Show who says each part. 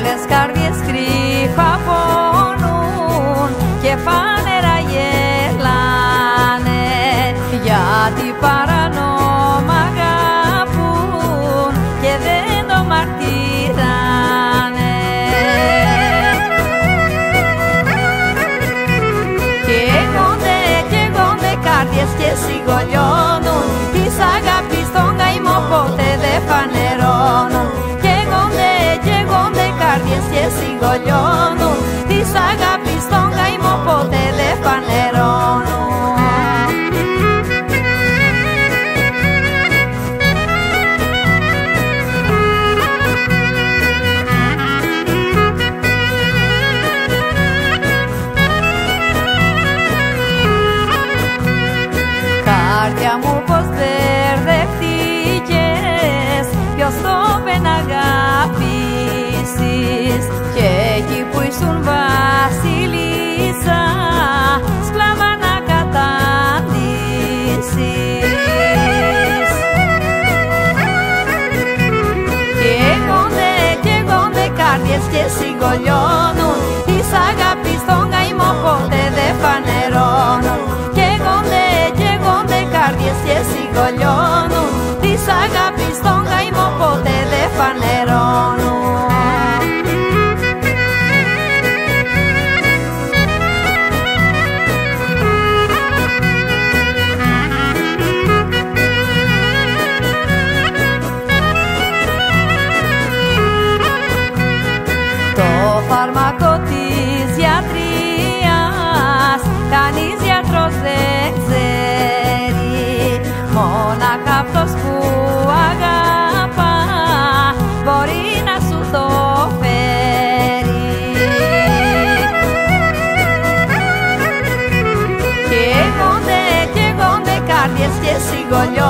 Speaker 1: Όλες καρδιές κρύφα πονούν και φανερά γελάνε, γιατί παρανόμα αγαπούν και δεν το μαρτυράνε. Καίγονται καρδιές και σιγολιώνουν, της αγάπης τον καημό ποτέ δεν φανερώνουν. Καίγονται καρδιές και σιγολιώνουν, της αγάπης τον καημό ποτέ δεν φανερώνουν. Καρδιά μου πως μπερδευτήκες, ποιος το πεν αγαπήσεις, και εκεί που ήσουν βασίλισσα σκλάβα να καταντήσεις. Καίγονται καρδιές και σιγολιώνουν, της αγάπης τον καημό ποτέ δεν φανερώνουν. Καίγονται καρδιές και σιγολιώνουν, της αγάπης τον καημό ποτέ δεν φανερώνουν. Το φάρμακο της γιατρίας κανείς γιατρός δεν ξέρει, μόναχα αυτός που αγαπά μπορεί να σου το φέρει. Καίγονται καρδιές και σιγολιώνουν,